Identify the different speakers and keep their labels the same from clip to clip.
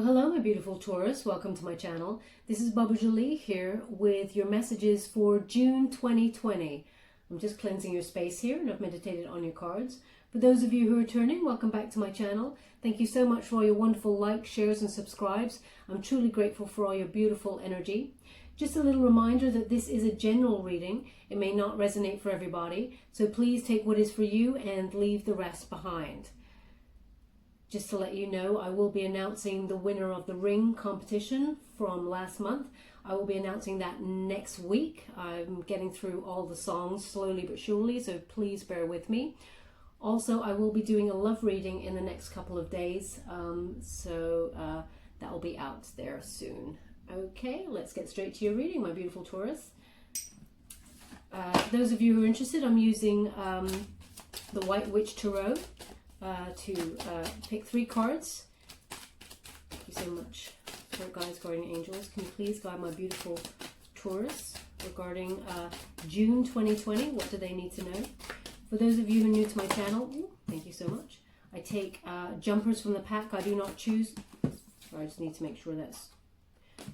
Speaker 1: Well, hello, my beautiful Taurus. Welcome to my channel. This is Baba Jolie here with your messages for June 2020. I'm just cleansing your space here and I've meditated on your cards. For those of you who are returning, welcome back to my channel. Thank you so much for all your wonderful likes, shares and subscribes. I'm truly grateful for all your beautiful energy. Just a little reminder that this is a general reading. It may not resonate for everybody, so please take what is for you and leave the rest behind. Just to let you know, I will be announcing the winner of the ring competition from last month. I will be announcing that next week. I'm getting through all the songs slowly but surely, so please bear with me. Also, I will be doing a love reading in the next couple of days, so that will be out there soon. Okay, let's get straight to your reading, my beautiful Taurus. Those of you who are interested, I'm using the White Witch Tarot. To pick 3 cards. Thank you so much. Spirit guides, guardian angels, can you please guide my beautiful Taurus regarding June 2020? What do they need to know? For those of you who are new to my channel, thank you so much. I take jumpers from the pack. I do not choose. I just need to make sure that's.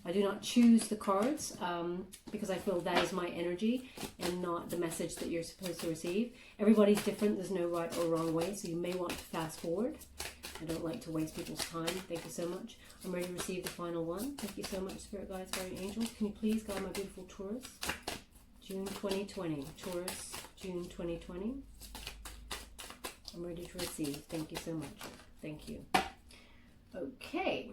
Speaker 1: I do not choose the cards because I feel that is my energy and not the message that you're supposed to receive. Everybody's different. There's no right or wrong way, so you may want to fast forward. I don't like to waste people's time. Thank you so much. I'm ready to receive the final one. Thank you so much, Spirit Guides, Guardian Angels. Can you please guide my beautiful Taurus? June 2020. Taurus, June 2020. I'm ready to receive. Thank you so much. Thank you. Okay.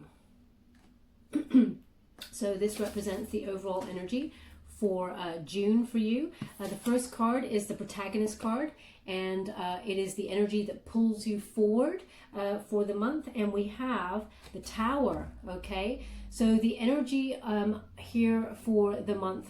Speaker 1: So this represents the overall energy for June for you. The first card is the protagonist card, and it is the energy that pulls you forward for the month. And we have the Tower, okay? So the energy here for the month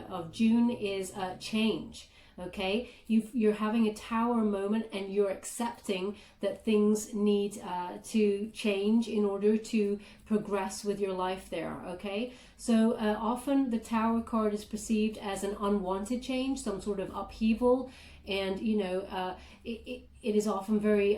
Speaker 1: of June is change. Okay, you're having a Tower moment and you're accepting that things need to change in order to progress with your life there. Okay, so often the Tower card is perceived as an unwanted change, some sort of upheaval, and you know it is often very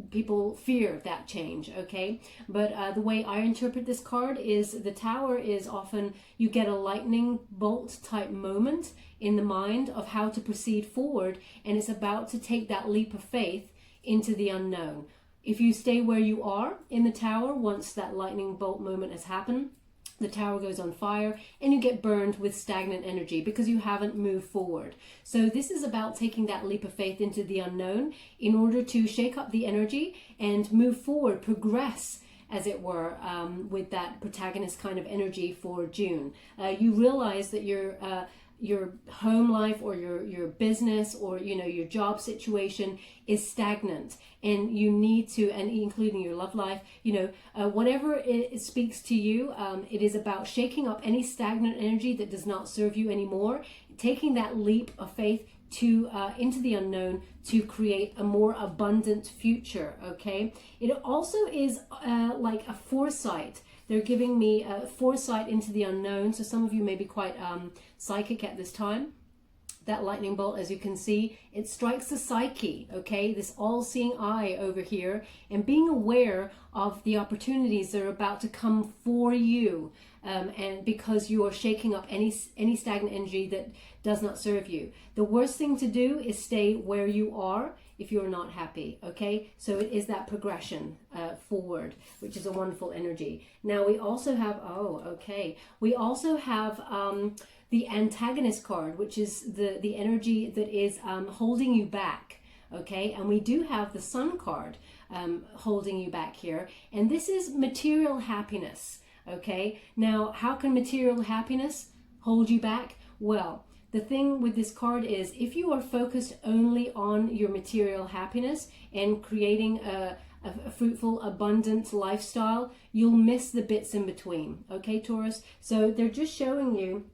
Speaker 1: people fear that change. Okay, but the way I interpret this card is the Tower is often you get a lightning bolt type moment in the mind of how to proceed forward, and it's about to take that leap of faith into the unknown. If you stay where you are in the Tower, once that lightning bolt moment has happened, the Tower goes on fire and you get burned with stagnant energy because you haven't moved forward. So this is about taking that leap of faith into the unknown in order to shake up the energy and move forward, progress, as it were, with that protagonist kind of energy for June. You realize that your home life or your business or your job situation is stagnant, and you need to, and including your love life, whatever it speaks to you, it is about shaking up any stagnant energy that does not serve you anymore, taking that leap of faith to into the unknown to create a more abundant future. Okay, it also is like a foresight. They're giving me foresight into the unknown. So some of you may be quite psychic at this time. That lightning bolt, as you can see, it strikes the psyche, okay? This all-seeing eye over here, and being aware of the opportunities that are about to come for you, and because you are shaking up any stagnant energy that does not serve you. The worst thing to do is stay where you are if you're not happy, okay? So it is that progression forward, which is a wonderful energy. Now we also have, we also have the antagonist card, which is the energy that is holding you back, okay? And we do have the Sun card holding you back here, and this is material happiness, okay? Now, how can material happiness hold you back? Well, the thing with this card is if you are focused only on your material happiness and creating a fruitful, abundant lifestyle, you'll miss the bits in between, okay, Taurus? So they're just showing you,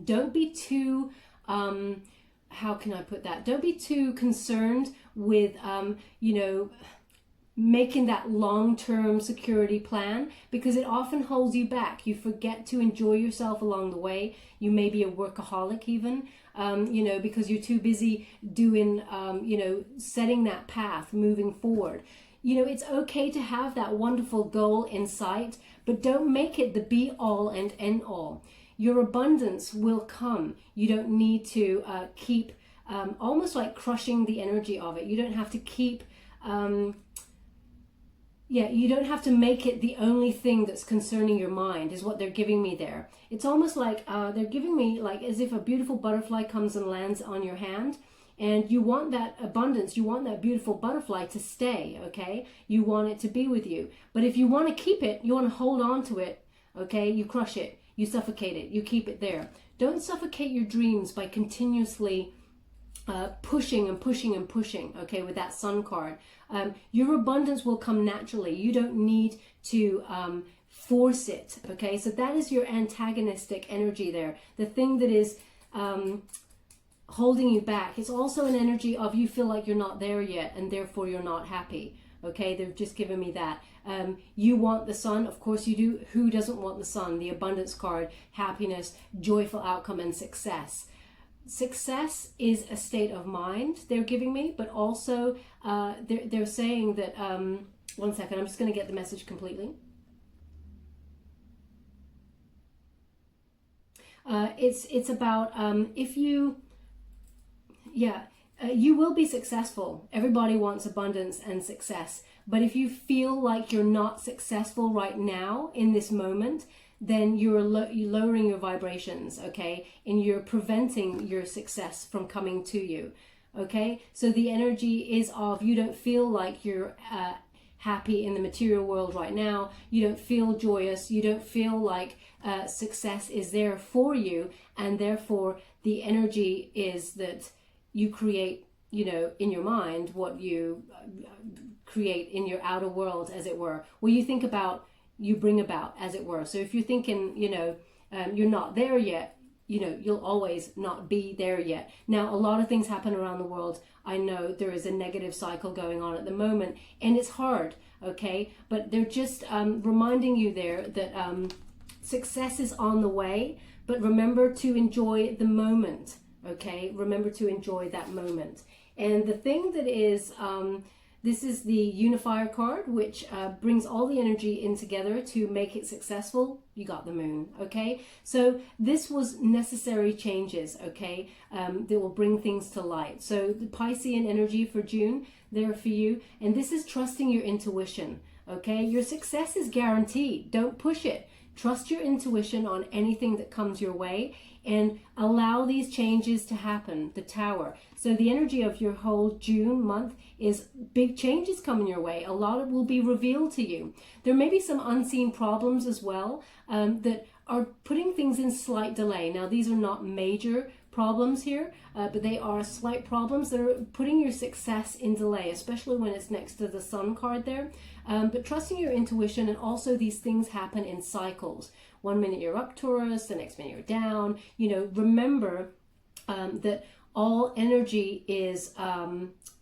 Speaker 1: don't be too, how can I put that? Don't be too concerned with, making that long-term security plan, because it often holds you back. You forget to enjoy yourself along the way. You may be a workaholic even, because you're too busy doing, setting that path, moving forward. It's okay to have that wonderful goal in sight, but don't make it the be all and end all. Your abundance will come. You don't need to keep almost like crushing the energy of it. You don't have to keep you don't have to make it the only thing that's concerning your mind, is what they're giving me there. It's almost like they're giving me like as if a beautiful butterfly comes and lands on your hand, and you want that abundance, you want that beautiful butterfly to stay, okay? You want it to be with you. But if you want to keep it, you want to hold on to it, okay? You crush it, you suffocate it, you keep it there. Don't suffocate your dreams by continuously pushing and pushing and pushing, okay, with that sun card. Your abundance will come naturally. You don't need to force it, okay? So that is your antagonistic energy there. The thing that is holding you back. It's also an energy of you feel like you're not there yet, and therefore you're not happy, okay? They've just given me that. You want the sun, of course you do. Who doesn't want the sun? The abundance card, happiness, joyful outcome, and success. Success is a state of mind they're giving me, but also they're saying that, one second, I'm just going to get the message completely. It's about if you, you will be successful. Everybody wants abundance and success. But if you feel like you're not successful right now in this moment, then you're lowering your vibrations, okay? And you're preventing your success from coming to you, okay? So the energy is of you don't feel like you're happy in the material world right now. You don't feel joyous. You don't feel like success is there for you. And therefore, the energy is that you create, you know, in your mind what you create in your outer world, as it were. Well, you think about, you bring about, as it were. So if you're thinking, you know, you're not there yet, you know, you'll always not be there yet. Now, a lot of things happen around the world. I know there is a negative cycle going on at the moment, and it's hard, okay? But they're just reminding you there that success is on the way, but remember to enjoy the moment, okay? Remember to enjoy that moment. And the thing that is, this is the unifier card, which brings all the energy in together to make it successful. You got the moon, okay? So this was necessary changes, okay, that will bring things to light. So the Piscean energy for June, there for you. And this is trusting your intuition, okay? Your success is guaranteed. Don't push it. Trust your intuition on anything that comes your way and allow these changes to happen. The Tower. So the energy of your whole June month is big changes coming your way. A lot will be revealed to you. There may be some unseen problems as well that are putting things in slight delay. Now, these are not major problems here, but they are slight problems that are putting your success in delay, especially when it's next to the Sun card there. But trusting your intuition, and also these things happen in cycles. 1 minute you're up, Taurus, the next minute you're down. You know, remember that all energy is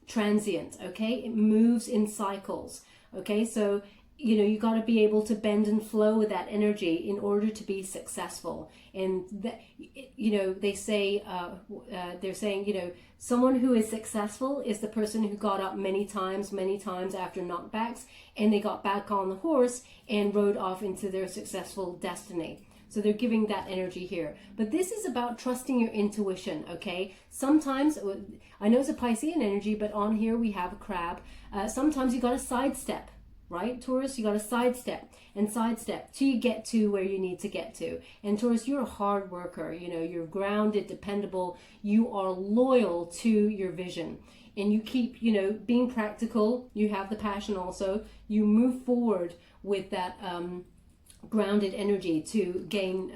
Speaker 1: transient, okay? It moves in cycles, okay? So, you know, you got to be able to bend and flow with that energy in order to be successful. And that, you know, they say, they're saying, you know, someone who is successful is the person who got up many times after knockbacks, and they got back on the horse and rode off into their successful destiny. So they're giving that energy here. But this is about trusting your intuition, okay? Sometimes, I know it's a Piscean energy, but on here we have a crab. Sometimes you got to sidestep, right, Taurus? You got to sidestep and sidestep till you get to where you need to get to. And Taurus, you're a hard worker. You know, you're grounded, dependable. You are loyal to your vision. And you keep, you know, being practical. You have the passion also. You move forward with that grounded energy to gain,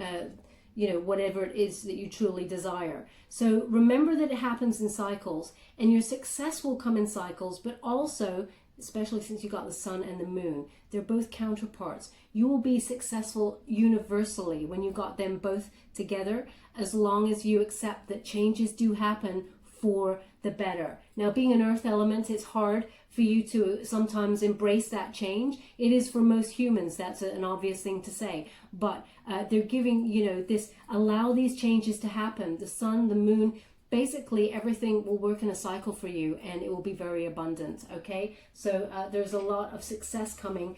Speaker 1: you know, whatever it is that you truly desire. So remember that it happens in cycles, and your success will come in cycles, but also, especially since you got the sun and the moon, they're both counterparts. You will be successful universally when you got them both together, as long as you accept that changes do happen for the better. Now, being an earth element, it's hard for you to sometimes embrace that change. It is for most humans, that's an obvious thing to say, but they're giving, you know, this, allow these changes to happen. The sun, the moon, basically everything will work in a cycle for you, and it will be very abundant. Okay, so there's a lot of success coming.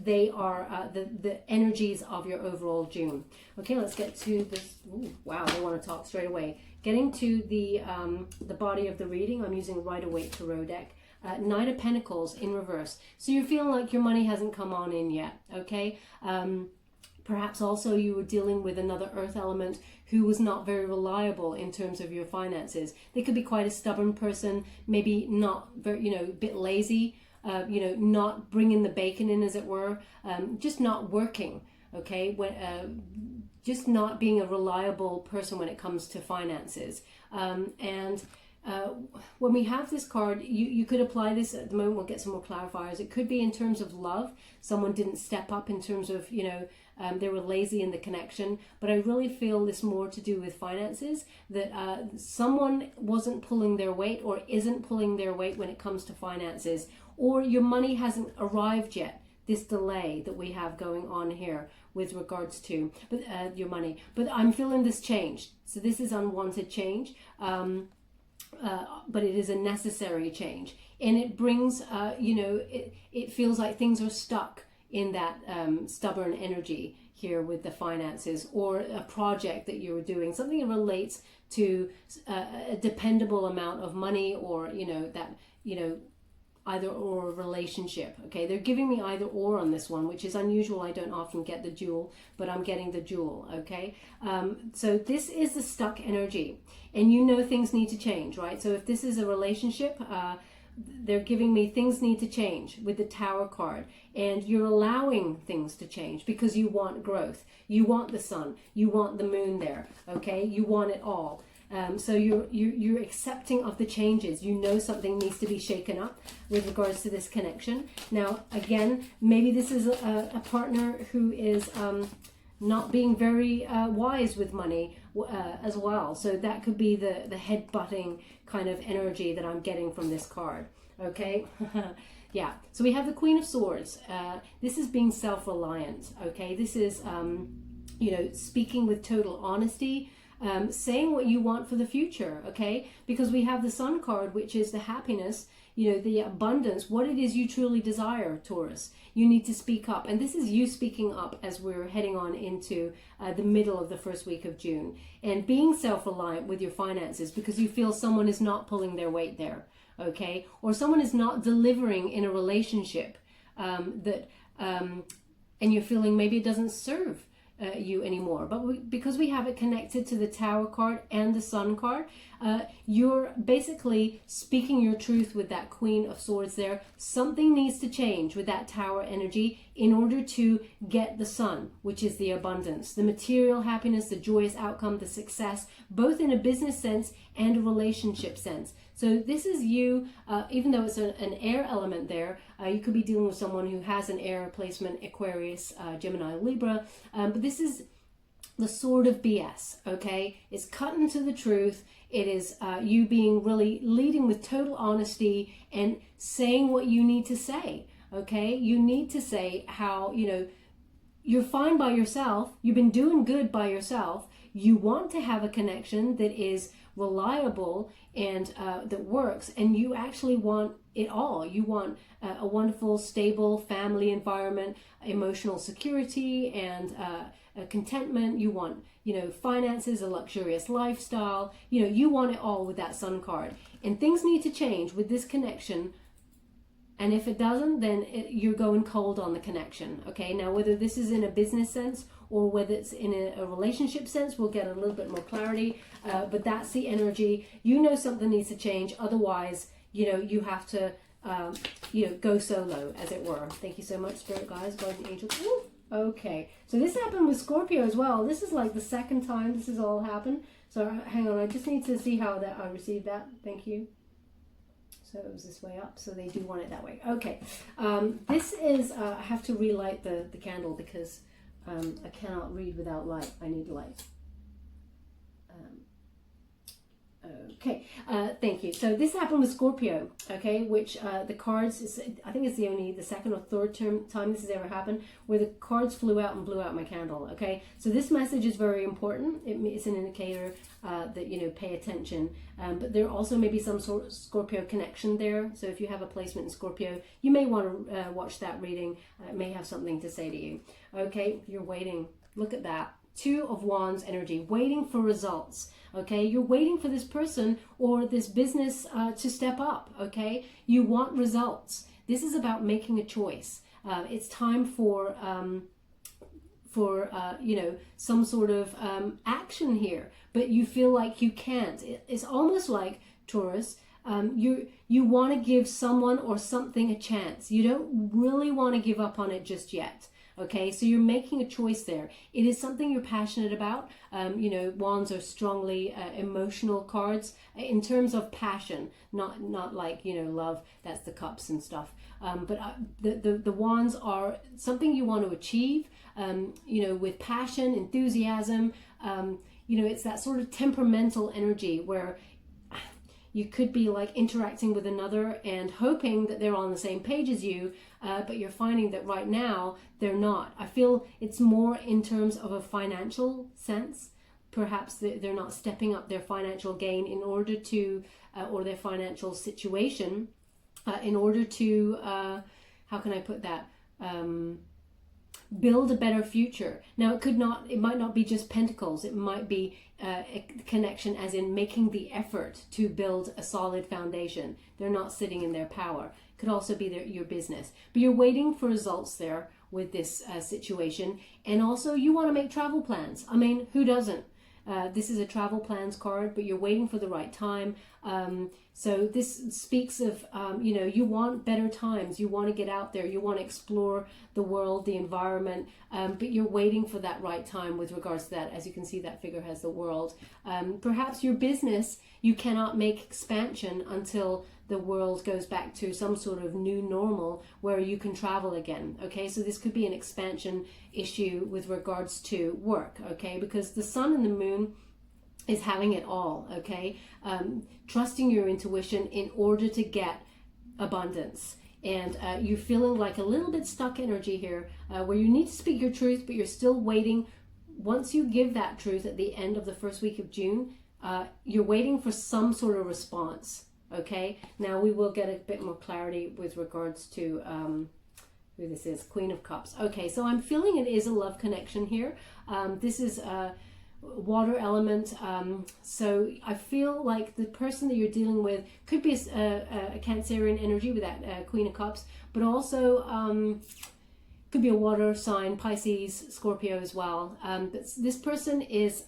Speaker 1: They are the energies of your overall June. Okay, let's get to this. Ooh, wow, they want to talk straight away. Getting to the body of the reading, I'm using Rider-Waite Tarot deck. Nine of Pentacles in reverse. So you're feeling like your money hasn't come on in yet. Okay. Perhaps also you were dealing with another earth element who was not very reliable in terms of your finances. They could be quite a stubborn person, maybe not very, a bit lazy, not bringing the bacon in, as it were, just not working, okay? Just not being a reliable person when it comes to finances. When we have this card, you could apply this at the moment. We'll get some more clarifiers. It could be in terms of love. Someone didn't step up in terms of, they were lazy in the connection. But I really feel this more to do with finances, that someone wasn't pulling their weight or isn't pulling their weight when it comes to finances, or your money hasn't arrived yet. This delay that we have going on here with regards to your money. But I'm feeling this change. So this is unwanted change. But it is a necessary change, and it brings it feels like things are stuck in that stubborn energy here with the finances, or a project that you're doing, something that relates to a dependable amount of money, or either or relationship. Okay, they're giving me either or on this one, which is unusual. I don't often get the dual, but I'm getting the dual. Okay, so this is the stuck energy, and things need to change, right? So if this is a relationship, they're giving me things need to change with the Tower card, and you're allowing things to change because you want growth, you want the sun, you want the moon there. Okay, you want it all. So you're accepting of the changes. Something needs to be shaken up with regards to this connection. Now, again, maybe this is a partner who is not being very wise with money as well. So that could be the head-butting kind of energy that I'm getting from this card. Okay. Yeah. So we have the Queen of Swords. This is being self-reliant. Okay. This is, speaking with total honesty. Saying what you want for the future, okay? Because we have the Sun card, which is the happiness, the abundance, what it is you truly desire, Taurus. You need to speak up. And this is you speaking up as we're heading on into the middle of the first week of June. And being self-reliant with your finances because you feel someone is not pulling their weight there, okay? Or someone is not delivering in a relationship and you're feeling maybe it doesn't serve you anymore, but because we have it connected to the Tower card and the Sun card, you're basically speaking your truth with that Queen of Swords there. Something needs to change with that Tower energy in order to get the Sun, which is the abundance, the material happiness, the joyous outcome, the success, both in a business sense and a relationship sense. So this is you, even though it's an air element there, you could be dealing with someone who has an air placement, Aquarius, Gemini, Libra, but this is the sword of BS, okay? It's cutting to the truth. It is you being really leading with total honesty and saying what you need to say, okay? You need to say how, you're fine by yourself. You've been doing good by yourself. You want to have a connection that is reliable and that works, and you actually want it all. You want a wonderful, stable family environment, emotional security, and contentment. You want, finances, a luxurious lifestyle. You want it all with that Sun card. And things need to change with this connection. And if it doesn't, then you're going cold on the connection. Okay, now whether this is in a business sense or whether it's in a relationship sense, we'll get a little bit more clarity. But that's the energy. Something needs to change. Otherwise, you have to, go solo, as it were. Thank you so much, Spirit Guides, Guardian Angels. Ooh, okay, so this happened with Scorpio as well. This is like the second time this has all happened. So hang on, I just need to see how that I received that. Thank you. So it was this way up, so they do want it that way. Okay, this is, I have to relight the candle because I cannot read without light. I need light. Okay, thank you. So this happened with Scorpio, okay, which the cards, I think it's the second or third time this has ever happened, where the cards flew out and blew out my candle, okay? So this message is very important. It's an indicator that, you know, pay attention. But there also may be some sort of Scorpio connection there. So if you have a placement in Scorpio, you may want to watch that reading. It may have something to say to you. Okay, you're waiting. Look at that. Two of Wands energy, waiting for results. Okay, you're waiting for this person or this business to step up. Okay, you want results. This is about making a choice. It's time for you know, some sort of action here, but you feel like you can't. It's almost like, Taurus, you want to give someone or something a chance. You don't really want to give up on it just yet. Okay, so you're making a choice there. It is something you're passionate about. You know, Wands are strongly emotional cards in terms of passion, not like, you know, love. That's the cups and stuff. But the Wands are something you want to achieve. You know, with passion, enthusiasm. You know, it's that sort of temperamental energy where you could be like interacting with another and hoping that they're on the same page as you, but you're finding that right now they're not. I feel it's more in terms of a financial sense. Perhaps they're not stepping up their financial gain in order to, or their financial situation, in order to, how can I put that? Build a better future. Now it might not be just pentacles. It might be a connection as in making the effort to build a solid foundation. They're not sitting in their power. Could also be your business, but you're waiting for results there with this situation. And also you want to make travel plans. I mean, who doesn't? This is a travel plans card, but you're waiting for the right time. So this speaks of, you know, you want better times. You want to get out there. You want to explore the world, the environment, but you're waiting for that right time with regards to that. As you can see, that figure has the world. Perhaps your business, you cannot make expansion until the world goes back to some sort of new normal where you can travel again. Okay, so this could be an expansion issue with regards to work. Okay, because the sun and the moon is having it all. Okay, trusting your intuition in order to get abundance. And you're feeling like a little bit stuck energy here, where you need to speak your truth, but you're still waiting. Once you give that truth at the end of the first week of June, you're waiting for some sort of response. Okay, now we will get a bit more clarity with regards to who this is. Queen of Cups. Okay, so I'm feeling it is a love connection here. This is water element. So I feel like the person that you're dealing with could be a Cancerian energy with that Queen of Cups, but also could be a water sign, Pisces, Scorpio as well. But this person is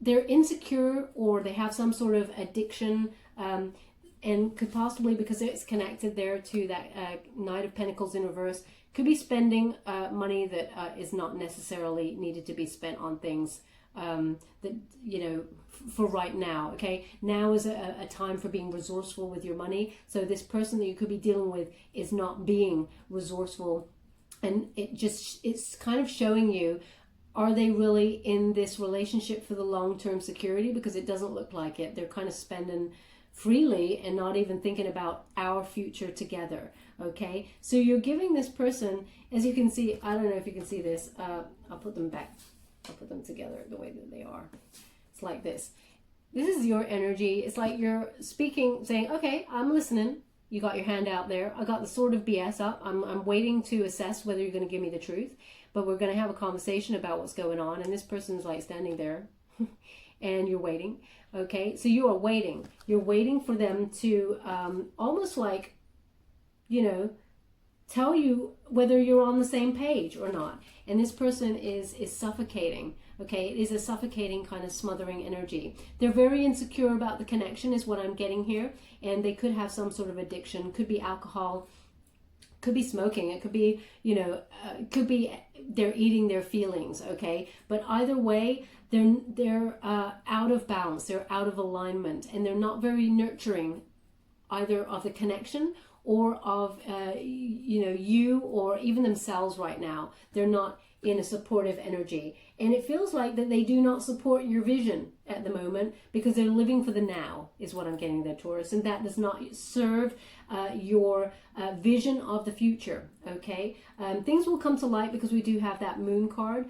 Speaker 1: they're insecure, or they have some sort of addiction, and could possibly, because it's connected there to that Knight of Pentacles in reverse, could be spending money that is not necessarily needed to be spent on things that, you know, for right now. Okay, now is a time for being resourceful with your money. So this person that you could be dealing with is not being resourceful, and it's kind of showing you, are they really in this relationship for the long-term security? Because it doesn't look like it. They're kind of spending freely and not even thinking about our future together. Okay, so you're giving this person, as you can see, I don't know if you can see this, I'll put them back, I'll put them together the way that they are. It's like this. This is your energy. It's like you're speaking, saying, okay, I'm listening. You got your hand out there. I got the sword of BS up. I'm waiting to assess whether you're going to give me the truth, but we're going to have a conversation about what's going on. And this person's like standing there and you're waiting. Okay, so you are waiting. You're waiting for them to almost like, you know, tell you whether you're on the same page or not. And this person is suffocating. Okay, it is a suffocating kind of smothering energy. They're very insecure about the connection is what I'm getting here. And they could have some sort of addiction. Could be alcohol, could be smoking. It could be, you know, could be they're eating their feelings. Okay, but either way, they're out of balance. They're out of alignment, and they're not very nurturing either of the connection or of you know, you or even themselves right now. They're not in a supportive energy, and it feels like that they do not support your vision. at the moment because they're living for the now, is what I'm getting there, Taurus, and that does not serve your vision of the future. Okay, things will come to light because we do have that moon card.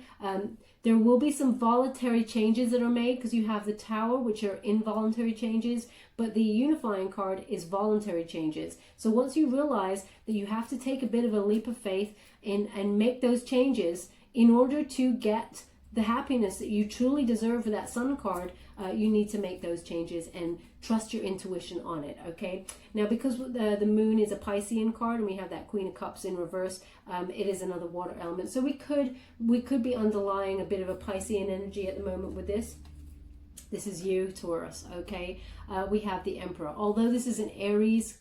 Speaker 1: There will be some voluntary changes that are made because you have the Tower, which are involuntary changes, but the unifying card is voluntary changes. So once you realize that you have to take a bit of a leap of faith and make those changes in order to get the happiness that you truly deserve for that Sun card, you need to make those changes and trust your intuition on it. Okay, now because the moon is a Piscean card and we have that Queen of Cups in reverse, it is another water element, so we could be underlying a bit of a Piscean energy at the moment with this. This is you, Taurus. Okay, we have the Emperor. Although this is an Aries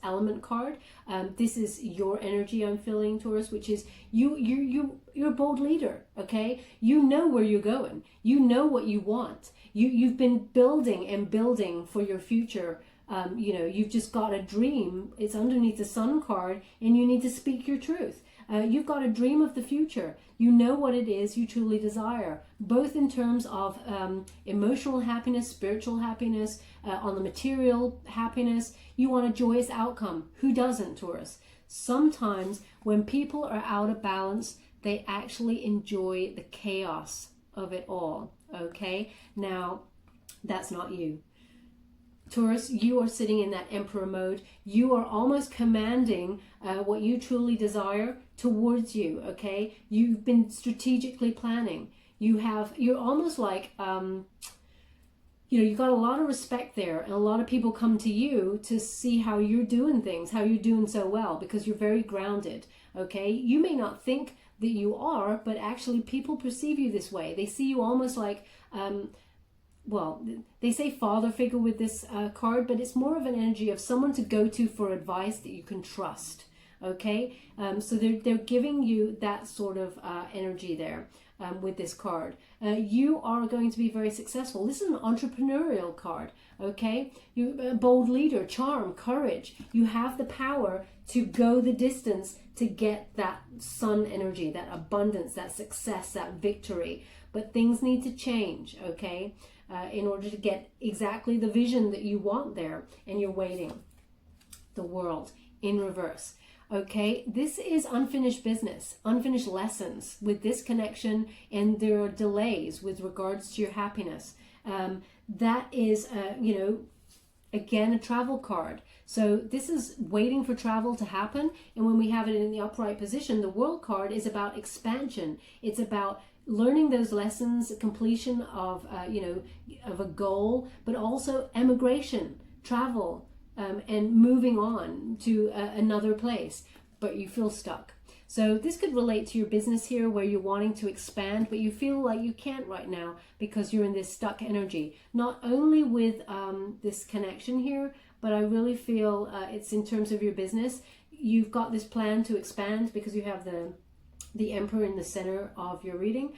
Speaker 1: element card, this is your energy I'm feeling, Taurus, which is you're a bold leader. Okay, you know where you're going, you know what you want, you've been building and building for your future. You've just got a dream. It's underneath the Sun card, and you need to speak your truth. You've got a dream of the future. You know what it is you truly desire, both in terms of emotional happiness, spiritual happiness, on the material happiness. You want a joyous outcome. Who doesn't, Taurus? Sometimes when people are out of balance, they actually enjoy the chaos of it all. Okay? Now, that's not you. Taurus, you are sitting in that Emperor mode. You are almost commanding what you truly desire towards you. Okay, you've been strategically planning. You're almost like you've got a lot of respect there, and a lot of people come to you to see how you're doing things, how you're doing so well, because you're very grounded. Okay, you may not think that you are, but actually people perceive you this way. They see you almost like they say father figure with this card, but it's more of an energy of someone to go to for advice that you can trust. Okay, so they're giving you that sort of energy there with this card. You are going to be very successful. This is an entrepreneurial card. Okay, you're a bold leader, charm, courage. You have the power to go the distance to get that Sun energy, that abundance, that success, that victory. But things need to change. Okay. In order to get exactly the vision that you want there, and you're waiting. The World in reverse. Okay, this is unfinished business, unfinished lessons with this connection, and there are delays with regards to your happiness. That is, again, a travel card. So this is waiting for travel to happen, and when we have it in the upright position, the World card is about expansion. It's about learning those lessons, completion of of a goal, but also emigration, travel, and moving on to another place, but you feel stuck. So this could relate to your business here, where you're wanting to expand, but you feel like you can't right now because you're in this stuck energy. Not only with this connection here, but I really feel it's in terms of your business. You've got this plan to expand because you have the Emperor in the center of your reading.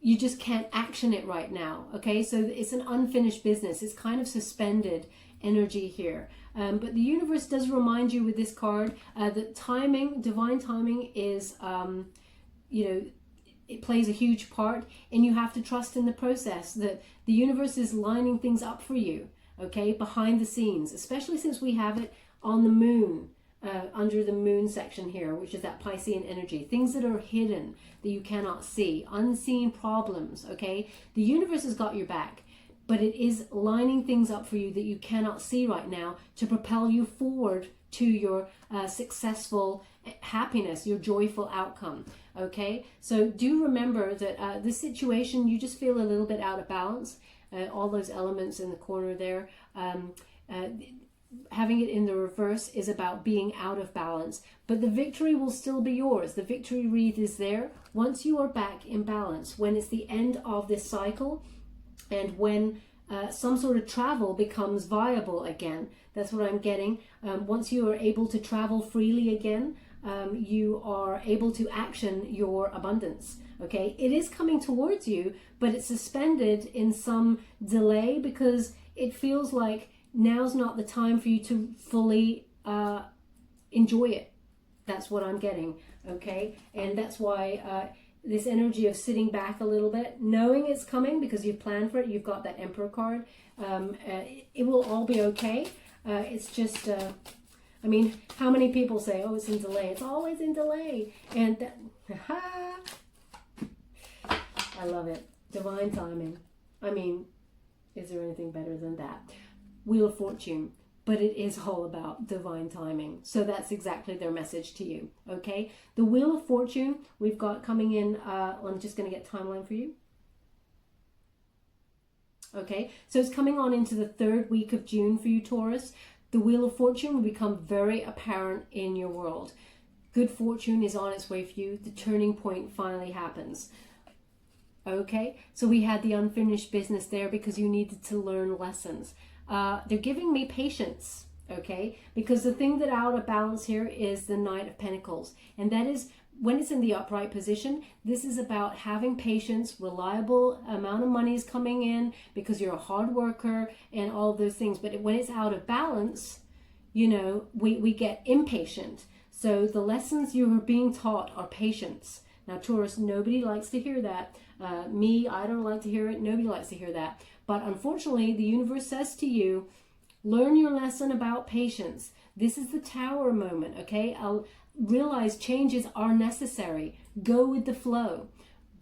Speaker 1: You just can't action it right now. Okay, so it's an unfinished business. It's kind of suspended energy here. But the universe does remind you with this card that timing, divine timing is, it plays a huge part, and you have to trust in the process that the universe is lining things up for you, okay, behind the scenes, especially since we have it on the moon. Under the moon section here, which is that Piscean energy, things that are hidden that you cannot see, unseen problems. Okay, the universe has got your back, but it is lining things up for you that you cannot see right now to propel you forward to your successful happiness, your joyful outcome. Okay, so do remember that this situation, you just feel a little bit out of balance. All those elements in the corner there. Having it in the reverse is about being out of balance, but the victory will still be yours. The victory wreath is there once you are back in balance, when it's the end of this cycle, and when some sort of travel becomes viable again. That's what I'm getting. Once you are able to travel freely again, you are able to action your abundance. Okay, it is coming towards you, but it's suspended in some delay because it feels like now's not the time for you to fully enjoy it. That's what I'm getting. Okay, and that's why this energy of sitting back a little bit, knowing it's coming because you've planned for it. You've got that Emperor card. It will all be okay. It's just, I mean, how many people say, oh, it's in delay? It's always in delay. And that, I love it. Divine timing. I mean, is there anything better than that? Wheel of Fortune. But it is all about divine timing. So that's exactly their message to you, okay? The Wheel of Fortune, we've got coming in, I'm just going to get timeline for you. Okay, so it's coming on into the 3rd week of June for you, Taurus. The Wheel of Fortune will become very apparent in your world. Good fortune is on its way for you. The turning point finally happens. Okay, so we had the unfinished business there because you needed to learn lessons. They're giving me patience, okay? Because the thing that out of balance here is the Knight of Pentacles. And that is, when it's in the upright position, this is about having patience, reliable amount of money is coming in because you're a hard worker and all those things. But when it's out of balance, you know, we get impatient. So the lessons you are being taught are patience. Now, Taurus, nobody likes to hear that. Me, I don't like to hear it. Nobody likes to hear that. But unfortunately, the universe says to you, learn your lesson about patience. This is the Tower moment, okay? I'll realize changes are necessary. Go with the flow.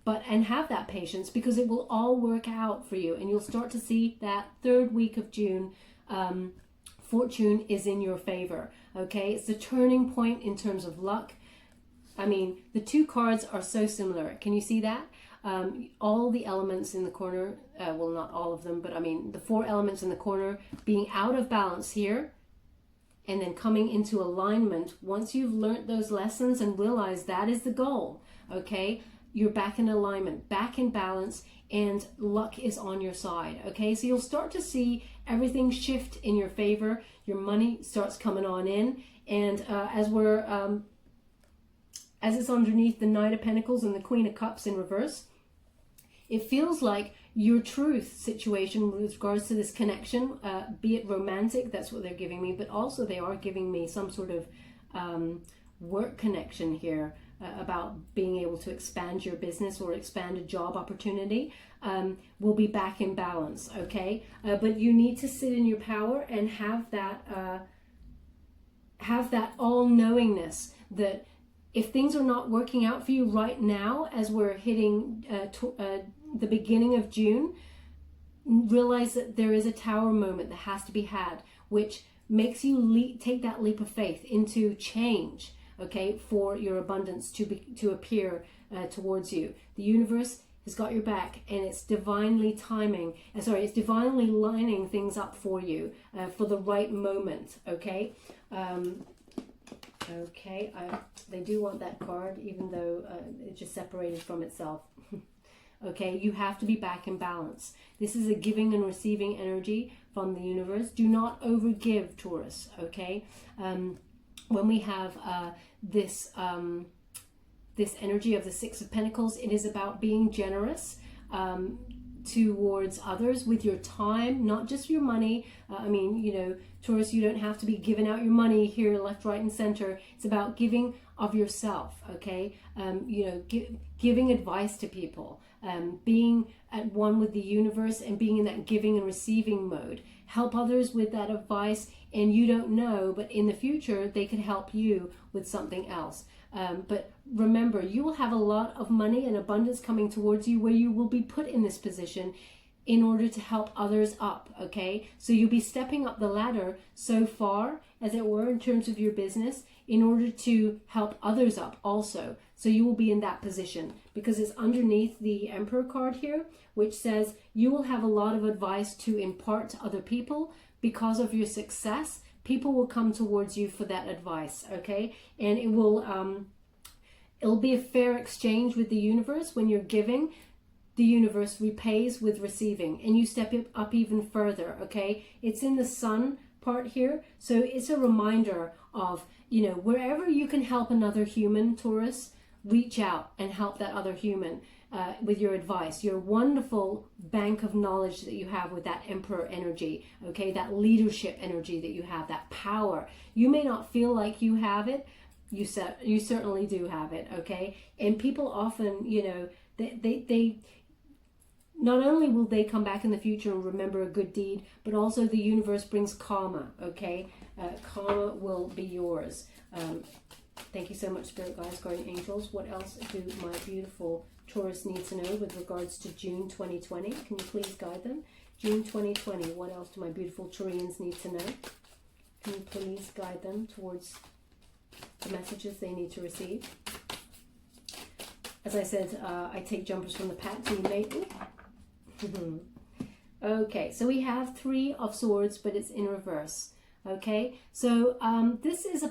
Speaker 1: And have that patience because it will all work out for you. And you'll start to see that 3rd week of June, fortune is in your favor, okay? It's the turning point in terms of luck. I mean, the 2 cards are so similar. Can you see that? All the elements in the corner, well, not all of them, but I mean, the 4 elements in the corner being out of balance here and then coming into alignment. Once you've learned those lessons and realize that is the goal, okay, you're back in alignment, back in balance, and luck is on your side, okay? So you'll start to see everything shift in your favor. Your money starts coming on in, and as it's underneath the Knight of Pentacles and the Queen of Cups in reverse, it feels like your truth situation with regards to this connection, be it romantic, that's what they're giving me, but also they are giving me some sort of work connection here about being able to expand your business or expand a job opportunity, will be back in balance, okay? But you need to sit in your power and have that all-knowingness that if things are not working out for you right now, as we're hitting the beginning of June, realize that there is a Tower moment that has to be had, which makes you take that leap of faith into change, okay, for your abundance to appear towards you. The universe has got your back, and it's divinely it's divinely lining things up for you for the right moment, okay? Okay, they do want that card, even though it just separated from itself. Okay, you have to be back in balance. This is a giving and receiving energy from the universe. Do not overgive, Taurus, okay? When we have this energy of the 6 of Pentacles, it is about being generous towards others with your time, not just your money. I mean, you know, Taurus, you don't have to be giving out your money here, left, right, and center. It's about giving of yourself, okay? You know, giving advice to people, being at one with the universe and being in that giving and receiving mode. Help others with that advice, and you don't know, but in the future, they could help you with something else. But remember, you will have a lot of money and abundance coming towards you where you will be put in this position in order to help others up, okay? So you'll be stepping up the ladder so far, as it were, in terms of your business, in order to help others up also. So you will be in that position because it's underneath the Emperor card here, which says you will have a lot of advice to impart to other people because of your success. People will come towards you for that advice, okay? And it will, it'll be a fair exchange with the universe. When you're giving, the universe repays with receiving, and you step it up even further, okay? It's in the Sun part here, so it's a reminder of, you know, wherever you can help another human, Taurus, reach out and help that other human with your advice, your wonderful bank of knowledge that you have with that Emperor energy, okay? That leadership energy that you have, that power. You may not feel like you have it, You certainly do have it, okay? And people often, you know, they not only will they come back in the future and remember a good deed, but also the universe brings karma, okay? Karma will be yours. Thank you so much, Spirit Guides, Guardian Angels. What else do my beautiful Taurus need to know with regards to June 2020? Can you please guide them? June 2020, what else do my beautiful Taurians need to know? Can you please guide them towards the messages they need to receive? As I said, I take jumpers from the pack to be made. Okay, so we have 3 of Swords, but it's in reverse. Okay, so this is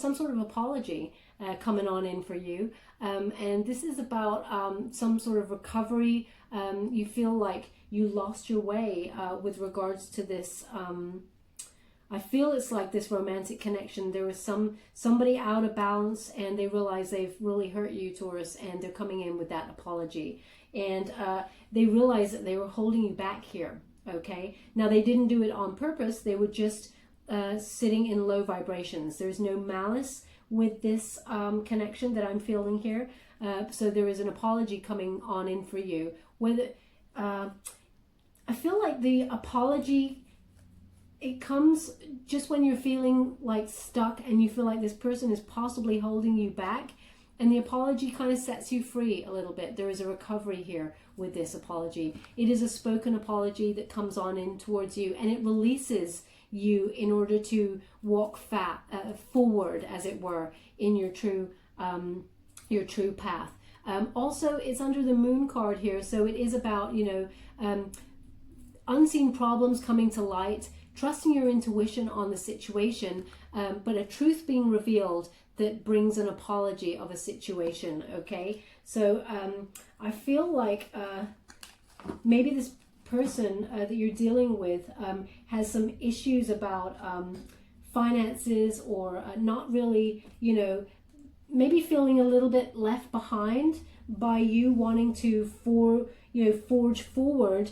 Speaker 1: some sort of apology coming on in for you, and this is about some sort of recovery. You feel like you lost your way with regards to this. I feel it's like this romantic connection. There was somebody out of balance, and they realize they've really hurt you, Taurus, and they're coming in with that apology. And they realize that they were holding you back here. Okay, now they didn't do it on purpose. They were just sitting in low vibrations. There's no malice with this connection that I'm feeling here. So there is an apology coming on in for you. Whether I feel like the apology, it comes just when you're feeling like stuck and you feel like this person is possibly holding you back, and the apology kind of sets you free a little bit. There is a recovery here with this apology. It is a spoken apology that comes on in towards you, and it releases you in order to walk forward, as it were, in your true path. Also, it's under the Moon card here, so it is about, you know, unseen problems coming to light, trusting your intuition on the situation, but a truth being revealed that brings an apology of a situation. Okay, so I feel like maybe this person that you're dealing with has some issues about finances, or not really, you know, maybe feeling a little bit left behind by you wanting to forge forward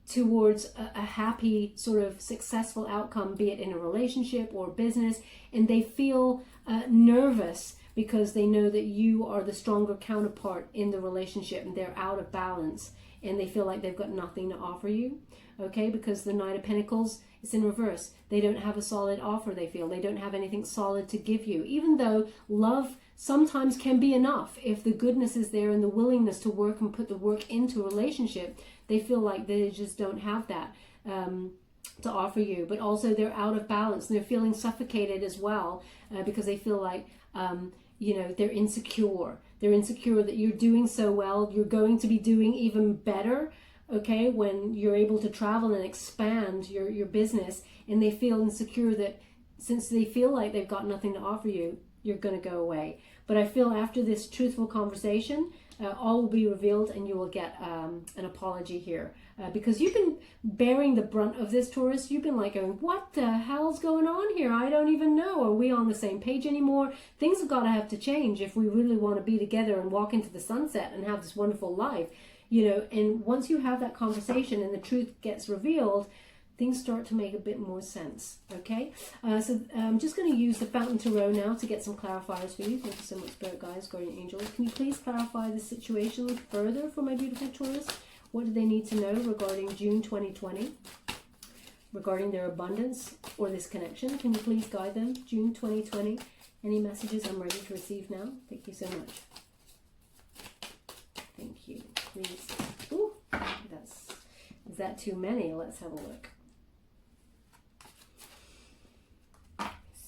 Speaker 1: towards a happy sort of successful outcome, be it in a relationship or business, and they feel nervous because they know that you are the stronger counterpart in the relationship, and they're out of balance, and they feel like they've got nothing to offer you. Okay, because the Knight of Pentacles is in reverse. They don't have a solid offer. They feel they don't have anything solid to give you, even though love sometimes can be enough. If the goodness is there and the willingness to work and put the work into a relationship, they feel like they just don't have that to offer you. But also they're out of balance, and they're feeling suffocated as well, because they feel like you know, they're insecure. They're insecure that you're doing so well. You're going to be doing even better, okay, when you're able to travel and expand your business, and they feel insecure that since they feel like they've got nothing to offer you, you're going to go away. But I feel after this truthful conversation, all will be revealed, and you will get an apology here. Because you've been bearing the brunt of this, Taurus. You've been like going, what the hell's going on here? I don't even know. Are we on the same page anymore? Things have got to have to change if we really want to be together and walk into the sunset and have this wonderful life. You know, and once you have that conversation and the truth gets revealed, things start to make a bit more sense. Okay, so I'm just going to use the Fountain Tarot now to get some clarifiers for you. Thank you so much, Spirit Guides, Guardian Angels. Can you please clarify the situation further for my beautiful Taurus? What do they need to know regarding June 2020? Regarding their abundance or this connection? Can you please guide them? June 2020. Any messages? I'm ready to receive now. Thank you so much. Thank you. Please. Ooh, is that too many? Let's have a look.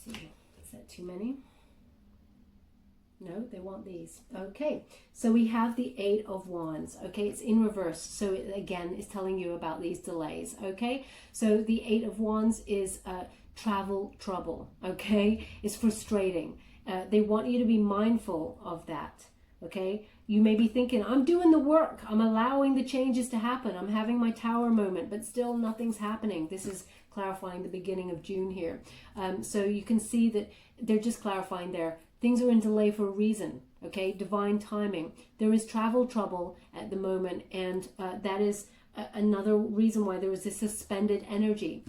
Speaker 1: Is that too many? No, they want these. Okay, so we have the 8 of Wands. Okay, it's in reverse. So it, again, is telling you about these delays. Okay, so the 8 of Wands is travel trouble. Okay, it's frustrating. They want you to be mindful of that. Okay, you may be thinking, I'm doing the work. I'm allowing the changes to happen. I'm having my tower moment, but still nothing's happening. This is clarifying the beginning of June here. So you can see that they're just clarifying there. Things are in delay for a reason, okay? Divine timing. There is travel trouble at the moment, and that is another reason why there is this suspended energy.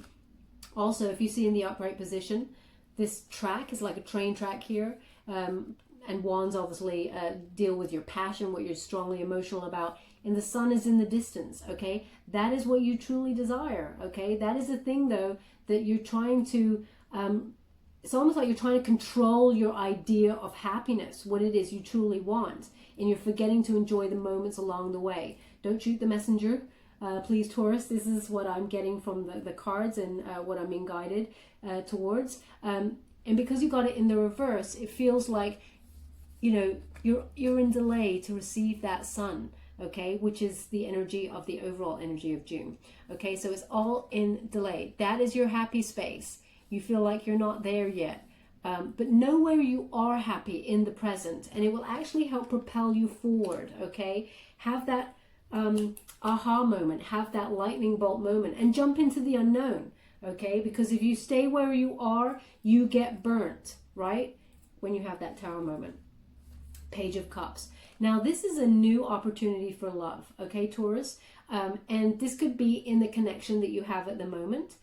Speaker 1: Also, if you see in the upright position, this track is like a train track here, and wands obviously deal with your passion, what you're strongly emotional about. And the sun is in the distance, okay? That is what you truly desire, okay? That is the thing, though, that you're trying to, it's almost like you're trying to control your idea of happiness, what it is you truly want. And you're forgetting to enjoy the moments along the way. Don't shoot the messenger, please, Taurus. This is what I'm getting from the cards and what I'm being guided towards. And because you got it in the reverse, it feels like, you know, you're in delay to receive that sun, okay, which is the energy of the overall energy of June. Okay, so it's all in delay. That is your happy space. You feel like you're not there yet. But know where you are happy in the present, and it will actually help propel you forward, okay? Have that aha moment, have that lightning bolt moment, and jump into the unknown, okay? Because if you stay where you are, you get burnt, right? When you have that tower moment. Page of Cups. Now, this is a new opportunity for love, okay, Taurus? And this could be in the connection that you have at the moment.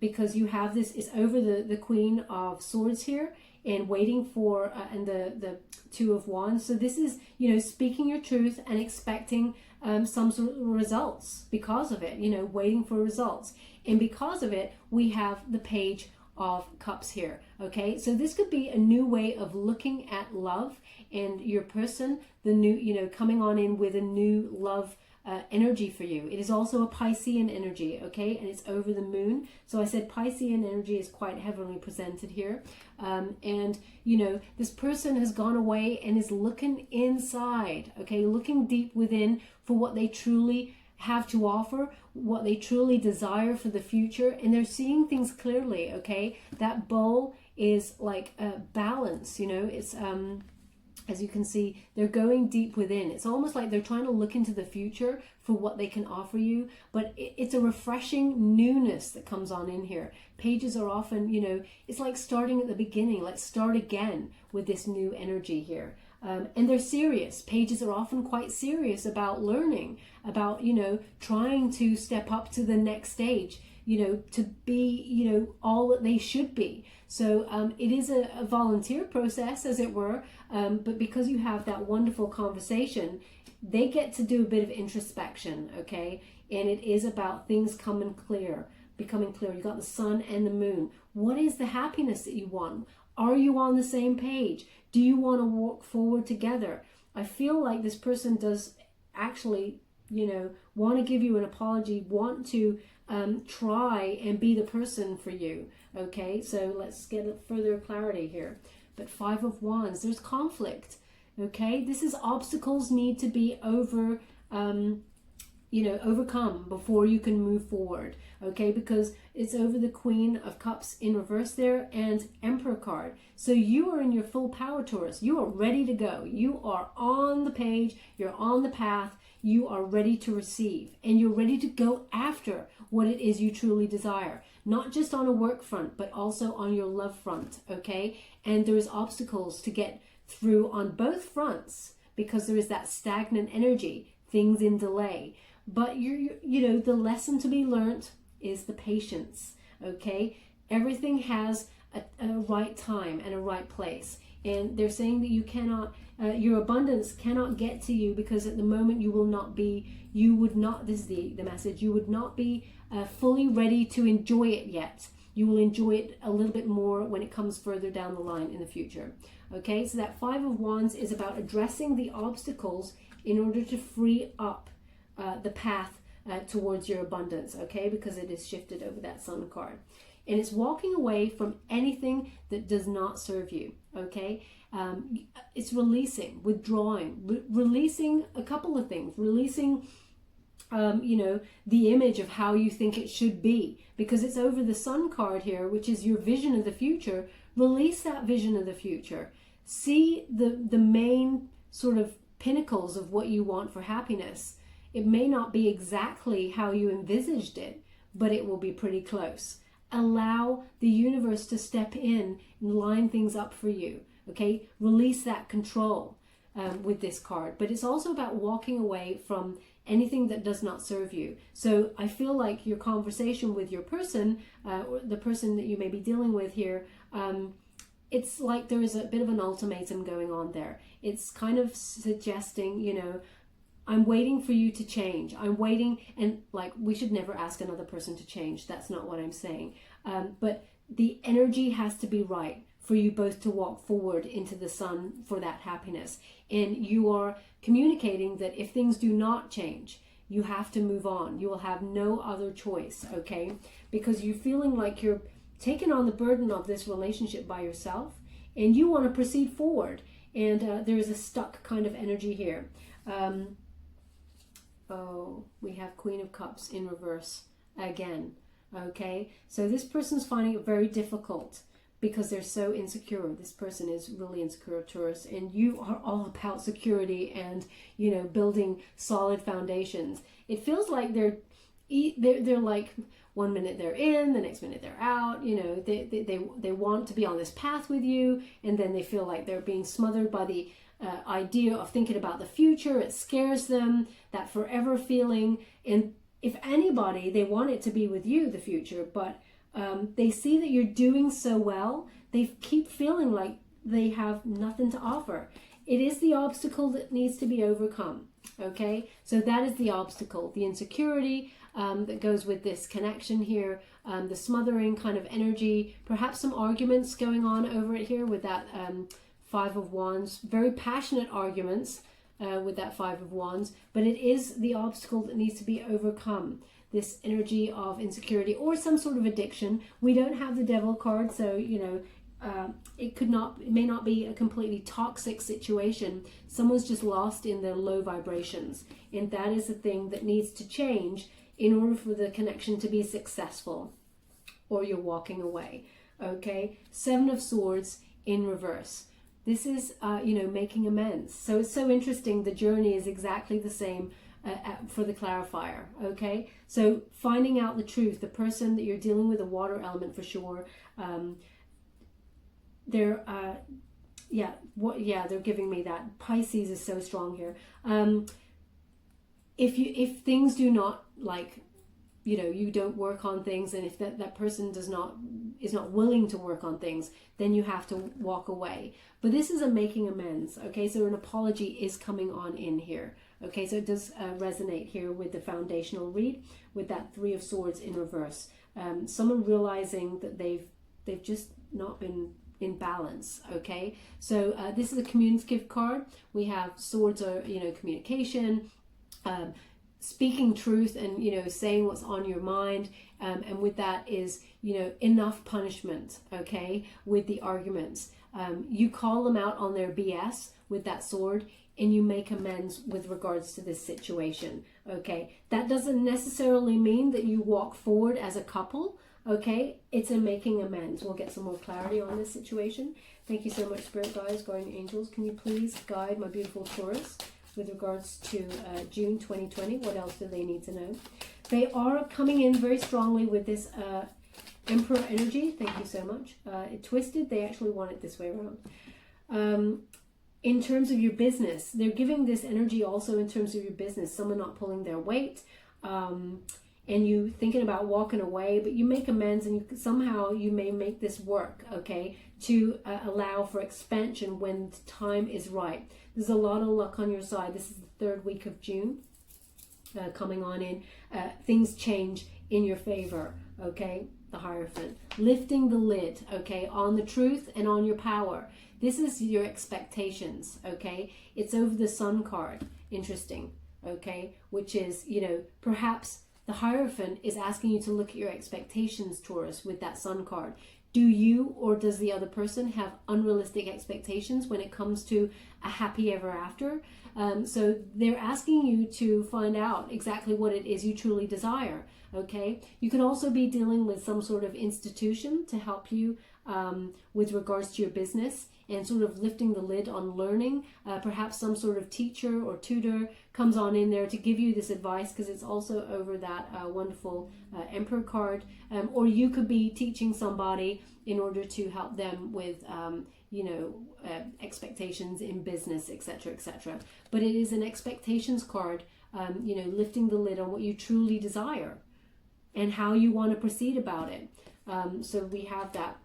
Speaker 1: Because you have this, it's over the Queen of Swords here, and waiting for, and the Two of Wands. So this is, you know, speaking your truth and expecting some sort of results because of it, you know, waiting for results. And because of it, we have the Page of Cups here, okay? So this could be a new way of looking at love and your person, the new, you know, coming on in with a new love energy for you. It is also a Piscean energy, okay? And it's over the moon. So I said Piscean energy is quite heavily presented here. And, you know, this person has gone away and is looking inside, okay? Looking deep within for what they truly have to offer, what they truly desire for the future. And they're seeing things clearly, okay? That bowl is like a balance, you know? It's, as you can see, they're going deep within. It's almost like they're trying to look into the future for what they can offer you, but it's a refreshing newness that comes on in here. Pages are often, you know, it's like starting at the beginning, like start again with this new energy here. And they're serious. Pages are often quite serious about learning, about, you know, trying to step up to the next stage, you know, to be, you know, all that they should be. So it is a volunteer process, as it were, but because you have that wonderful conversation, they get to do a bit of introspection, okay? And it is about things becoming clear. You got the sun and the moon. What is the happiness that you want? Are you on the same page? Do you want to walk forward together? I feel like this person does actually, you know, want to give you an apology, want to try and be the person for you. Okay, so let's get further clarity here. But Five of Wands, there's conflict. Okay, this is obstacles need to be overcome before you can move forward. Okay, because it's over the Queen of Cups in reverse there and Emperor card. So you are in your full power, Taurus. You are ready to go. You are on the page. You're on the path. You are ready to receive, and you're ready to go after what it is you truly desire. Not just on a work front, but also on your love front, okay? And there's obstacles to get through on both fronts because there is that stagnant energy, things in delay. But you know, the lesson to be learned is the patience, okay? Everything has a right time and a right place. And they're saying that you cannot, your abundance cannot get to you because at the moment you would not, this is the message, you would not be fully ready to enjoy it yet. You will enjoy it a little bit more when it comes further down the line in the future. Okay, so that Five of Wands is about addressing the obstacles in order to free up the path towards your abundance, okay, because it is shifted over that Sun card. And it's walking away from anything that does not serve you, okay? It's releasing, withdrawing, releasing a couple of things, releasing, you know, the image of how you think it should be, because it's over the Sun card here, which is your vision of the future. Release that vision of the future. See the main sort of pinnacles of what you want for happiness. It may not be exactly how you envisaged it, but it will be pretty close. Allow the universe to step in and line things up for you, okay? Release that control with this card. But it's also about walking away from anything that does not serve you. So I feel like your conversation with your person, or the person that you may be dealing with here, it's like there is a bit of an ultimatum going on there. It's kind of suggesting, you know, I'm waiting for you to change. I'm waiting, and like, we should never ask another person to change. That's not what I'm saying. But the energy has to be right for you both to walk forward into the sun for that happiness. And you are communicating that if things do not change, you have to move on. You will have no other choice, okay? Because you're feeling like you're taking on the burden of this relationship by yourself, and you want to proceed forward. And there is a stuck kind of energy here. Oh, we have Queen of Cups in reverse again. Okay, so this person's finding it very difficult because they're so insecure. This person is really insecure, Taurus, and you are all about security and, you know, building solid foundations. It feels like they're like, one minute they're in, the next minute they're out. You know, they want to be on this path with you, and then they feel like they're being smothered by the idea of thinking about the future. It scares them, that forever feeling. And if anybody, they want it to be with you, the future, but they see that you're doing so well, they keep feeling like they have nothing to offer. It is the obstacle that needs to be overcome, okay? So that is the obstacle, the insecurity that goes with this connection here, the smothering kind of energy, perhaps some arguments going on over it here with that Five of Wands, very passionate arguments with that Five of Wands, but it is the obstacle that needs to be overcome, this energy of insecurity or some sort of addiction. We don't have the Devil card, so, you know, it may not be a completely toxic situation. Someone's just lost in their low vibrations, and that is the thing that needs to change in order for the connection to be successful, or you're walking away, okay? Seven of Swords in reverse. This is, you know, making amends. So it's so interesting. The journey is exactly the same for the clarifier, okay? So finding out the truth, the person that you're dealing with, a water element for sure, they're giving me that. Pisces is so strong here. If things do not, like, you know, you don't work on things, and if that person is not willing to work on things, then you have to walk away. But this is a making amends, okay? So an apology is coming on in here, okay? So it does resonate here with the foundational read, with that Three of Swords in reverse. Someone realizing that they've just not been in balance, okay? So this is a communicative card. We have swords are, you know, communication, speaking truth, and, you know, saying what's on your mind, and with that is, you know, enough punishment, okay, with the arguments. You call them out on their BS with that sword, and you make amends with regards to this situation, okay? That doesn't necessarily mean that you walk forward as a couple, okay? It's a making amends. We'll get some more clarity on this situation. Thank you so much, Spirit Guides, Guardian Angels. Can you please guide my beautiful Taurus with regards to June 2020? What else do they need to know? They are coming in very strongly with this Emperor energy. Thank you so much. It twisted. They actually want it this way around. In terms of your business, they're giving this energy also in terms of your business. Someone not pulling their weight, and you thinking about walking away, but you make amends, and somehow you may make this work, okay, to allow for expansion when the time is right. There's a lot of luck on your side. This is the third week of June coming on in. Things change in your favor, okay? The Hierophant. Lifting the lid, okay, on the truth and on your power. This is your expectations, okay? It's over the Sun card. Interesting, okay? Which is, you know, perhaps the Hierophant is asking you to look at your expectations, Taurus, with that Sun card. Do you or does the other person have unrealistic expectations when it comes to a happy ever after? So they're asking you to find out exactly what it is you truly desire, okay? You can also be dealing with some sort of institution to help you with regards to your business and sort of lifting the lid on learning. Perhaps some sort of teacher or tutor comes on in there to give you this advice, because it's also over that wonderful Emperor card. Or you could be teaching somebody in order to help them with expectations in business, etc., etc. But it is an expectations card, lifting the lid on what you truly desire and how you want to proceed about it. So we have that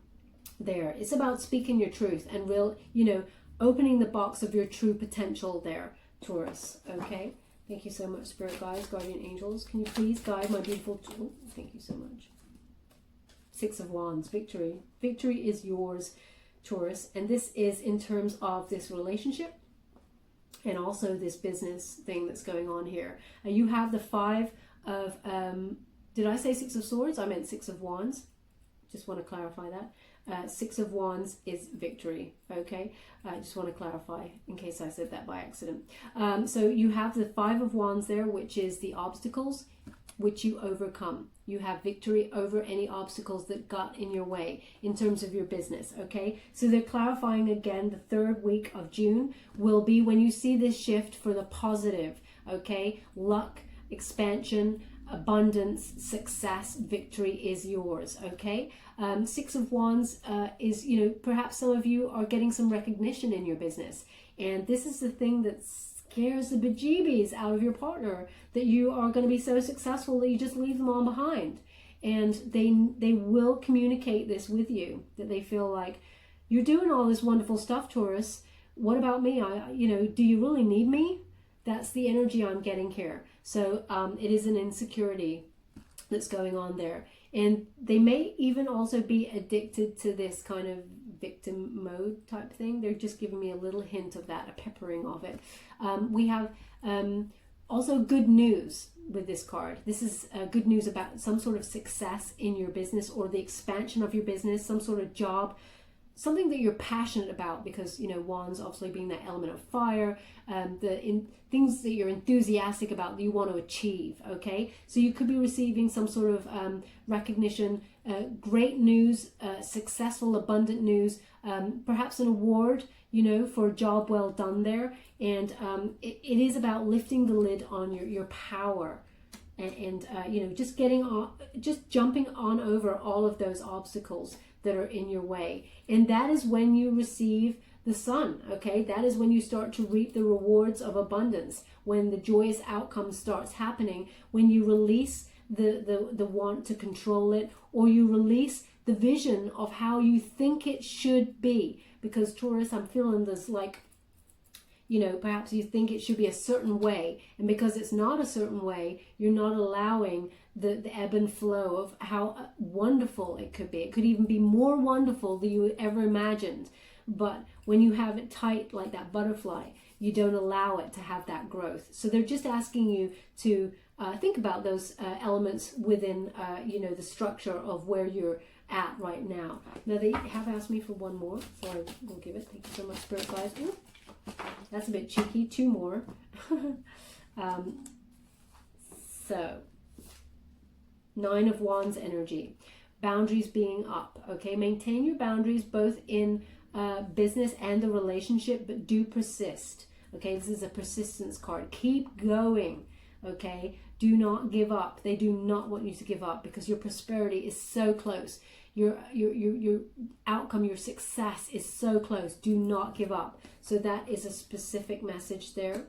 Speaker 1: there. It's about speaking your truth and real, you know, opening the box of your true potential there, Taurus. Okay. Thank you so much, Spirit Guides, Guardian Angels. Can you please guide my beautiful... Oh, thank you so much. Six of Wands, victory. Victory is yours, Taurus. And this is in terms of this relationship and also this business thing that's going on here. You have the Five of... did I say Six of Swords? I meant Six of Wands. Just want to clarify that. Six of Wands is victory, okay? I just want to clarify in case I said that by accident. So you have the Five of Wands there, which is the obstacles which you overcome. You have victory over any obstacles that got in your way in terms of your business, okay? So they're clarifying again, the third week of June will be when you see this shift for the positive, okay? Luck, expansion, abundance, success, victory is yours, okay? Six of Wands is, you know, perhaps some of you are getting some recognition in your business. And this is the thing that scares the bejeebies out of your partner, that you are going to be so successful that you just leave them all behind. And they will communicate this with you, that they feel like, you're doing all this wonderful stuff, Taurus. What about me? You know, do you really need me? That's the energy I'm getting here. So it is an insecurity that's going on there. And they may even also be addicted to this kind of victim mode type thing. They're just giving me a little hint of that, a peppering of it. We have also good news with this card. This is good news about some sort of success in your business or the expansion of your business, some sort of job, something that you're passionate about, because, you know, Wands obviously being that element of fire, things that you're enthusiastic about that you want to achieve, okay? So you could be receiving some sort of recognition, great news, successful, abundant news, perhaps an award, you know, for a job well done there. And it is about lifting the lid on your power and you know, just getting on, just jumping on over all of those obstacles that are in your way. And that is when you receive the sun, okay? That is when you start to reap the rewards of abundance, when the joyous outcome starts happening, when you release the want to control it, or you release the vision of how you think it should be. Because Taurus, I'm feeling this like, you know, perhaps you think it should be a certain way, and because it's not a certain way, you're not allowing the ebb and flow of how wonderful it could be. It could even be more wonderful than you ever imagined. But when you have it tight like that butterfly, you don't allow it to have that growth. So they're just asking you to think about those elements within, you know, the structure of where you're at right now. Now they have asked me for one more, so I will give it. Thank you so much, Spirit Guides. Ooh, that's a bit cheeky. Two more. So, Nine of Wands energy. Boundaries being up. Okay, maintain your boundaries both in business and the relationship, but do persist. Okay, this is a persistence card. Keep going. Okay, do not give up. They do not want you to give up, because your prosperity is so close. Your outcome, your success is so close. Do not give up. So that is a specific message there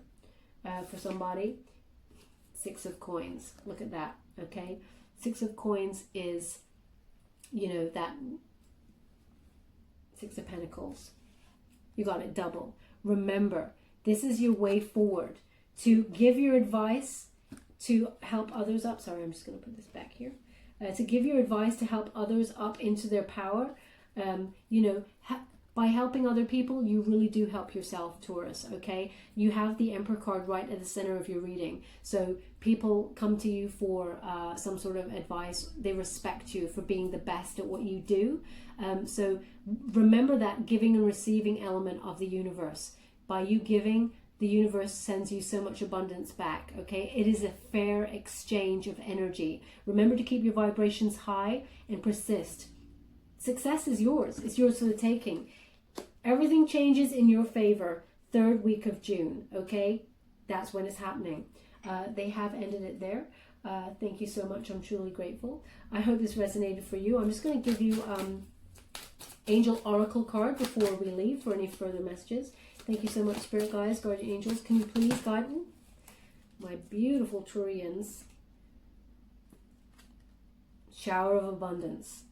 Speaker 1: for somebody. Six of Coins. Look at that. Okay, Six of Coins is, you know, that Six of Pentacles. You got it double. Remember, this is your way forward to give your advice, to help others up. Sorry, I'm just going to put this back here. To give your advice to help others up into their power. You know, by helping other people, you really do help yourself, Taurus, okay? You have the Emperor card right at the center of your reading. So people come to you for some sort of advice. They respect you for being the best at what you do. So remember that giving and receiving element of the universe. By you giving, the universe sends you so much abundance back, okay? It is a fair exchange of energy. Remember to keep your vibrations high and persist. Success is yours. It's yours for the taking. Everything changes in your favor. Third week of June, okay? That's when it's happening. They have ended it there. Thank you so much. I'm truly grateful. I hope this resonated for you. I'm just going to give you Angel Oracle card before we leave for any further messages. Thank you so much, Spirit Guides, Guardian Angels. Can you please guide me? My beautiful Turians. Shower of abundance.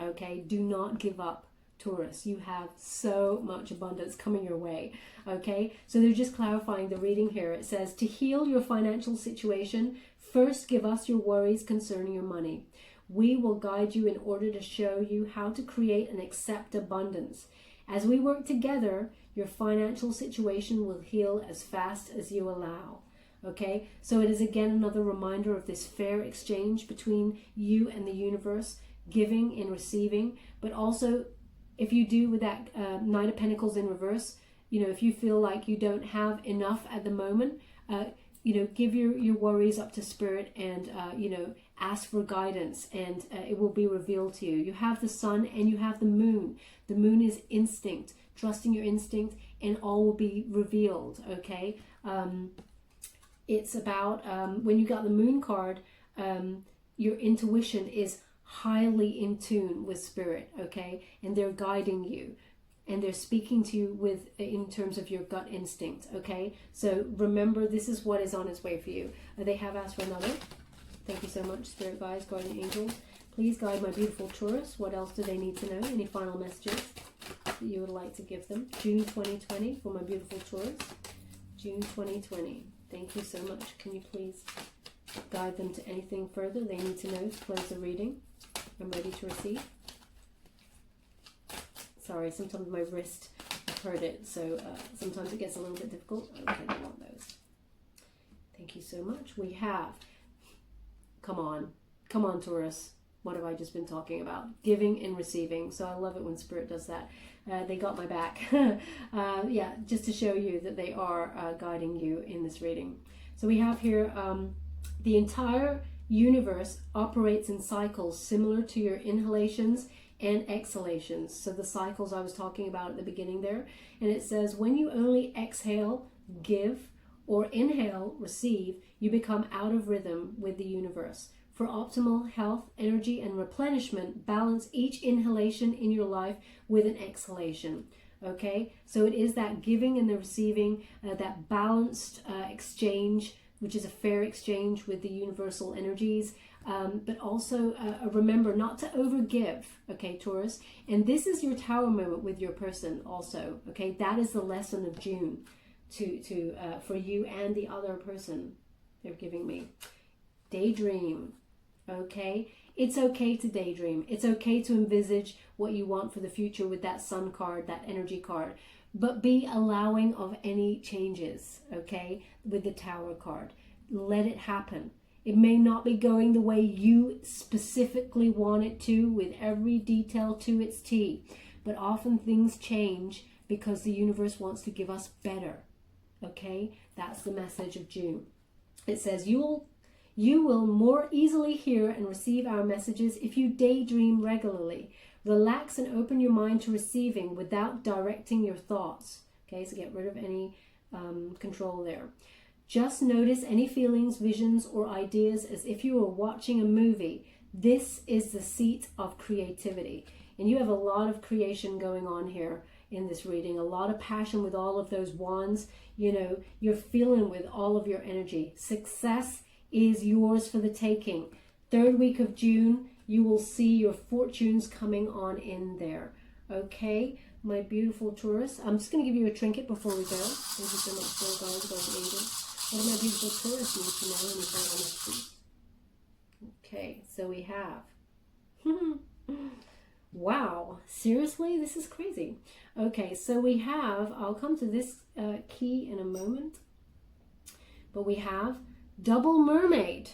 Speaker 1: Okay, do not give up. Taurus, you have so much abundance coming your way. Okay, so they're just clarifying the reading here. It says, to heal your financial situation, first give us your worries concerning your money. We will guide you in order to show you how to create and accept abundance. As we work together, your financial situation will heal as fast as you allow. Okay, so it is again another reminder of this fair exchange between you and the universe, giving and receiving. But also, if you do with that Knight of Pentacles in reverse, you know, if you feel like you don't have enough at the moment, you know, give your worries up to Spirit and, you know, ask for guidance, and it will be revealed to you. You have the sun and you have the moon. The moon is instinct, trusting your instinct, and all will be revealed, okay? It's about, when you got the moon card, your intuition is highly in tune with Spirit, okay? And they're guiding you. And they're speaking to you in terms of your gut instinct, okay? So remember, this is what is on its way for you. They have asked for another. Thank you so much, Spirit Guides, Guardian Angels. Please guide my beautiful Taurus. What else do they need to know? Any final messages that you would like to give them? June 2020 for my beautiful Taurus. June 2020. Thank you so much. Can you please guide them to anything further they need to know to close the reading? I'm ready to receive. Sorry, sometimes my wrist, I've heard it, so sometimes it gets a little bit difficult. Okay, I don't want those. Thank you so much. We have, come on, Taurus. What have I just been talking about? Giving and receiving. So I love it when Spirit does that. They got my back. Yeah, just to show you that they are guiding you in this reading. So we have here, the entire universe operates in cycles similar to your inhalations and exhalations. So the cycles I was talking about at the beginning there. And it says, when you only exhale, give, or inhale, receive, you become out of rhythm with the universe. For optimal health, energy, and replenishment, balance each inhalation in your life with an exhalation. Okay, so it is that giving and the receiving, that balanced exchange, which is a fair exchange with the universal energies. But also remember not to overgive, okay, Taurus. And this is your Tower moment with your person also, okay. That is the lesson of June for you and the other person. They're giving me daydream. Okay, it's okay to daydream. It's okay to envisage what you want for the future with that Sun card, that energy card, but be allowing of any changes, okay, with the Tower card. Let it happen. It may not be going the way you specifically want it to, with every detail to its T, but often things change because the universe wants to give us better, okay? That's the message of June. It says, you will more easily hear and receive our messages if you daydream regularly. Relax and open your mind to receiving without directing your thoughts. Okay, so get rid of any control there. Just notice any feelings, visions, or ideas as if you were watching a movie. This is the seat of creativity. And you have a lot of creation going on here in this reading. A lot of passion with all of those wands. You know, you're feeling with all of your energy. Success is yours for the taking. 3rd week of June, you will see your fortunes coming on in there. Okay, my beautiful Taurus. I'm just going to give you a trinket before we go. Thank you so much for guys, guys, angels. What do my beautiful Taurus need to know? Anything on this, please? Okay, so we have. Wow, seriously? This is crazy. Okay, so we have, I'll come to this key in a moment, but we have double mermaid.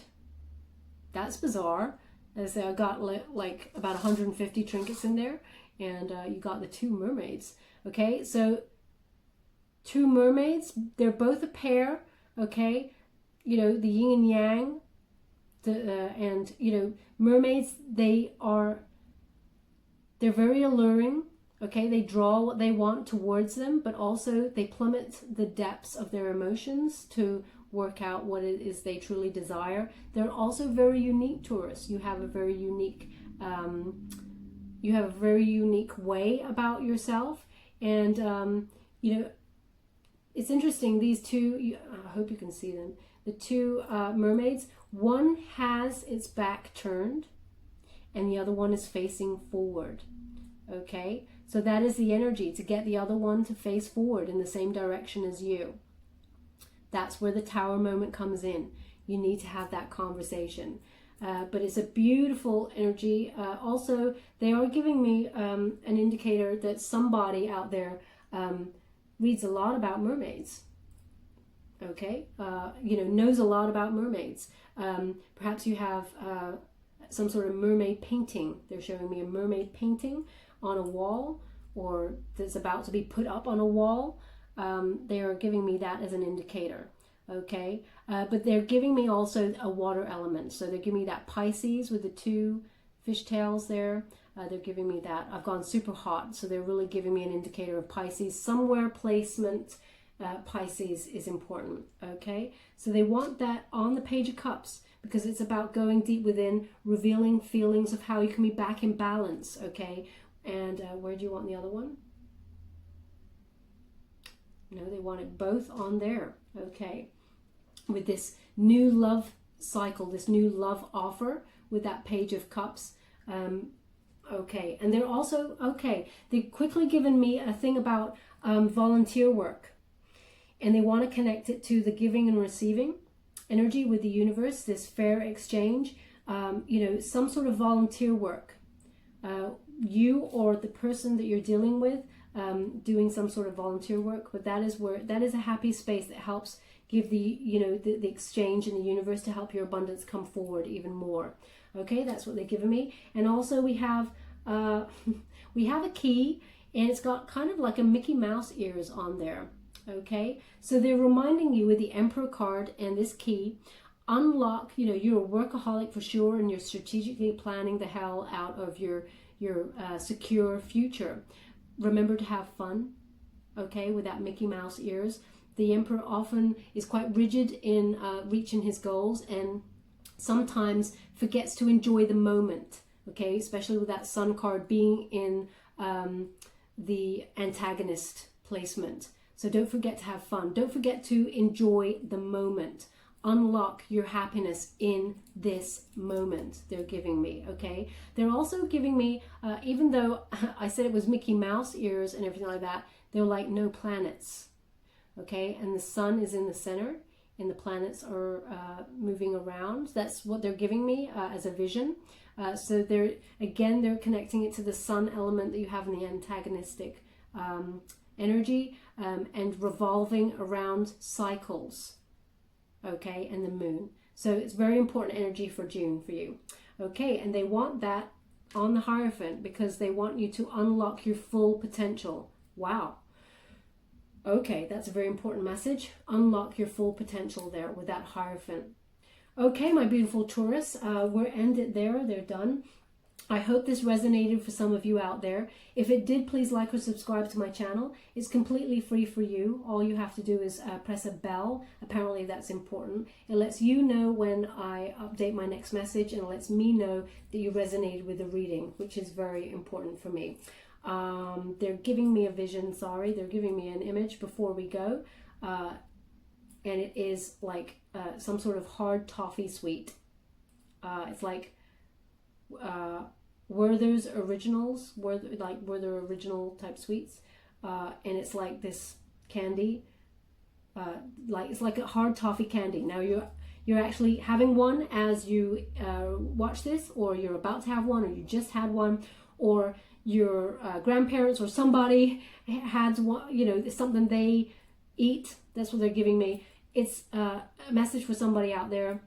Speaker 1: That's bizarre. As I got like about 150 trinkets in there, and you got the 2 mermaids. Okay, so 2 mermaids, they're both a pair. Okay, you know, the yin and yang, and you know, mermaids, they're very alluring. Okay, they draw what they want towards them, but also they plummet the depths of their emotions to work out what it is they truly desire. They're also very unique, Taurus. You have a very unique way about yourself, and you know, it's interesting. These 2, I hope you can see them. The 2 mermaids. One has its back turned, and the other one is facing forward. Okay, So that is the energy, to get the other one to face forward in the same direction as you. That's where the Tower moment comes in. You need to have that conversation. But it's a beautiful energy. Also, they are giving me an indicator that somebody out there reads a lot about mermaids. Okay, knows a lot about mermaids. Perhaps you have some sort of mermaid painting. They're showing me a mermaid painting on a wall, or that's about to be put up on a wall. They are giving me that as an indicator. Okay, but they're giving me also a water element. So they're giving me that Pisces with the 2 fishtails there. They're giving me that. I've gone super hot, so they're really giving me an indicator of Pisces. Somewhere placement, Pisces is important. Okay, so they want that on the Page of Cups, because it's about going deep within, revealing feelings of how you can be back in balance. Okay, and where do you want the other one? No, they want it both on there. Okay, with this new love cycle, this new love offer with that Page of Cups. Okay, and they're also, they've quickly given me a thing about volunteer work, and they want to connect it to the giving and receiving energy with the universe, this fair exchange, some sort of volunteer work. You or the person that you're dealing with doing some sort of volunteer work, but that is a happy space that helps give the exchange in the universe to help your abundance come forward even more. Okay, that's what they've given me. And also we have a key, and it's got kind of like a Mickey Mouse ears on there. Okay, so they're reminding you with the Emperor card and this key, unlock, you're a workaholic for sure, and you're strategically planning the hell out of your secure future. Remember to have fun, okay, with that Mickey Mouse ears. The Emperor often is quite rigid in reaching his goals, and sometimes forgets to enjoy the moment, okay, especially with that Sun card being in the antagonist placement. So don't forget to have fun. Don't forget to enjoy the moment. Unlock your happiness in this moment, they're giving me, okay? They're also giving me, even though I said it was Mickey Mouse ears and everything like that, they're like no planets, okay? And the sun is in the center, and the planets are moving around. That's what they're giving me as a vision. So they're connecting it to the sun element that you have in the antagonistic energy, and revolving around cycles. Okay, and the moon. So it's very important energy for June for you. Okay, and they want that on the Hierophant because they want you to unlock your full potential. Wow. Okay, that's a very important message. Unlock your full potential there with that Hierophant. Okay, my beautiful Taurus, we're ended there. They're done. I hope this resonated for some of you out there. If it did, please like or subscribe to my channel. It's completely free for you. All you have to do is press a bell. Apparently that's important. It lets you know when I update my next message, and it lets me know that you resonated with the reading, which is very important for me. They're giving me a vision, they're giving me an image before we go. And it is like some sort of hard toffee sweet. It's like Werther's Originals, were there original type sweets, and it's like this candy, it's like a hard toffee candy. Now you're actually having one as you watch this, or you're about to have one, or you just had one, or your grandparents or somebody had one. It's something they eat. That's what they're giving me. It's a message for somebody out there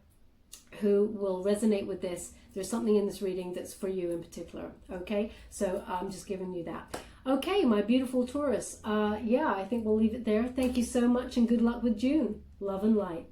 Speaker 1: who will resonate with this. There's something in this reading that's for you in particular. Okay, so I'm just giving you that. Okay, my beautiful Taurus. I think we'll leave it there. Thank you so much, and good luck with June. Love and light.